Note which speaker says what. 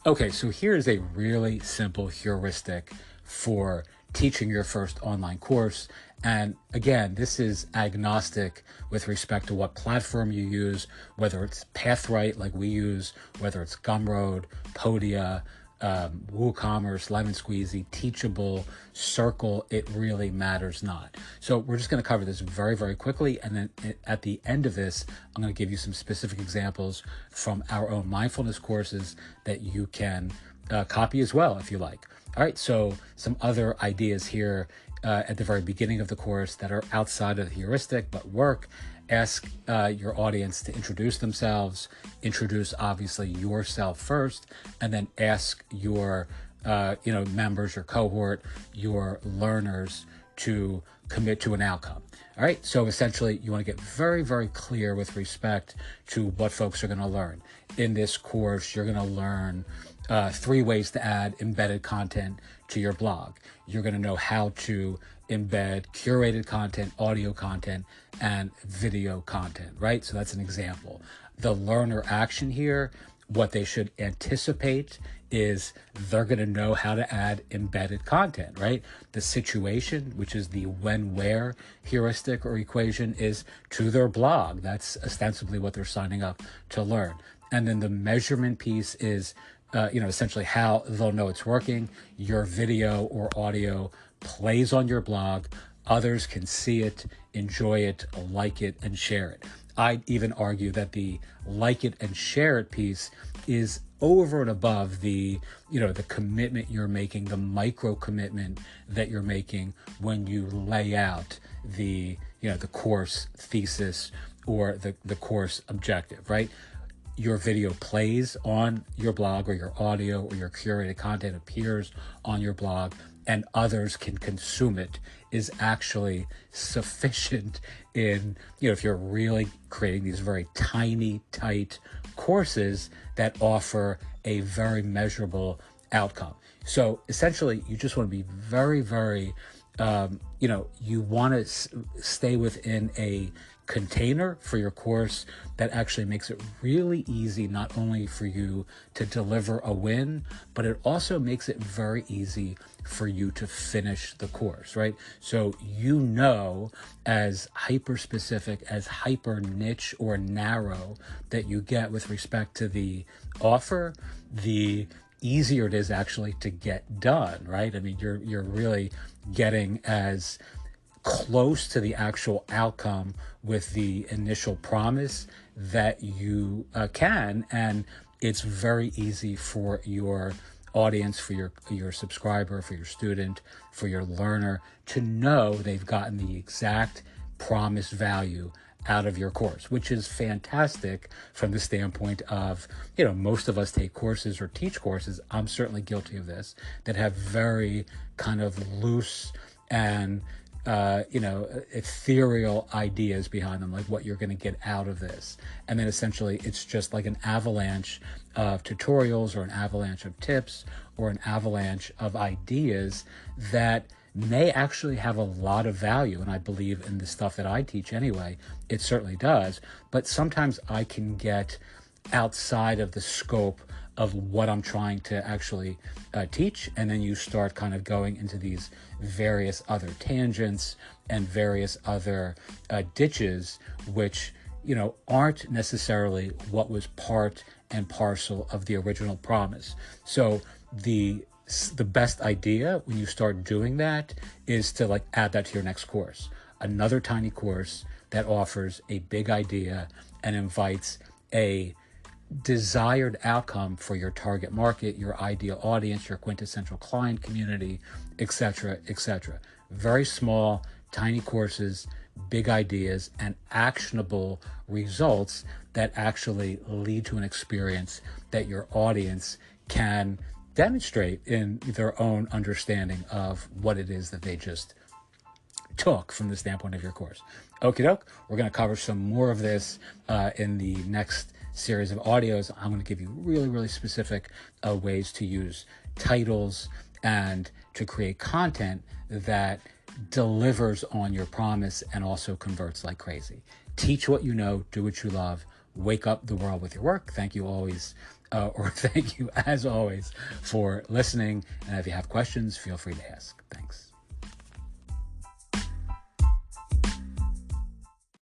Speaker 1: Okay, so here's a really simple heuristic for teaching your first online course. And again, this is agnostic with respect to what platform you use, whether it's Pathright like we use, whether it's Gumroad, Podia, WooCommerce, Lemon Squeezy, Teachable, Circle, it really matters not. So we're just going to cover this very, very quickly. And then at the end of this, I'm going to give you some specific examples from our own mindfulness courses that you can copy as well, if you like. All right, so some other ideas here at the very beginning of the course that are outside of the heuristic but work. Ask your audience to introduce themselves, introduce obviously yourself first, and then ask your members, your cohort, your learners to commit to an outcome. All right, so essentially you want to get very, very clear with respect to what folks are going to learn. In this course, you're going to learn 3 ways to add embedded content to your blog. You're going to know how to embed curated content, audio content, and video content, right? So that's an example. The learner action here, what they should anticipate is they're going to know how to add embedded content, right? The situation, which is the when-where heuristic or equation, is to their blog. That's ostensibly what they're signing up to learn. And then the measurement piece is essentially how they'll know it's working. Your video or audio plays on your blog. Others can see it, enjoy it, like it, and share it. I'd even argue that the like it and share it piece is over and above the commitment you're making, the micro commitment that you're making when you lay out the course thesis or the course objective, right? Your video plays on your blog, or your audio or your curated content appears on your blog, and others can consume it, is actually sufficient in, if you're really creating these very tiny, tight courses that offer a very measurable outcome. So essentially, you just want to be very, very, you want to stay within a container for your course that actually makes it really easy, not only for you to deliver a win, but it also makes it very easy for you to finish the course, right? So as hyper specific, as hyper niche or narrow that you get with respect to the offer, the easier it is actually to get done, right? I mean, you're really getting as close to the actual outcome with the initial promise that you can, and it's very easy for your audience, for your subscriber, for your student, for your learner to know they've gotten the exact promised value out of your course, which is fantastic from the standpoint of, most of us take courses or teach courses, I'm certainly guilty of this, that have very kind of loose and ethereal ideas behind them, like what you're going to get out of this. And then essentially it's just like an avalanche of tutorials or an avalanche of tips or an avalanche of ideas that may actually have a lot of value. And I believe in the stuff that I teach anyway, it certainly does. But sometimes I can get outside of the scope of what I'm trying to actually teach. And then you start kind of going into these various other tangents and various other ditches, which, aren't necessarily what was part and parcel of the original promise. So the best idea when you start doing that is to add that to your next course, another tiny course that offers a big idea and invites a desired outcome for your target market, your ideal audience, your quintessential client community, etc., etc. Very small, tiny courses, big ideas, and actionable results that actually lead to an experience that your audience can demonstrate in their own understanding of what it is that they just took from the standpoint of your course. Okie doke, we're going to cover some more of this in the next series of audios. I'm going to give you really, really specific ways to use titles and to create content that delivers on your promise and also converts like crazy. Teach what you know, do what you love. wake up the world with your work. Thank you always, or thank you as always for listening. And if you have questions, feel free to ask. Thanks.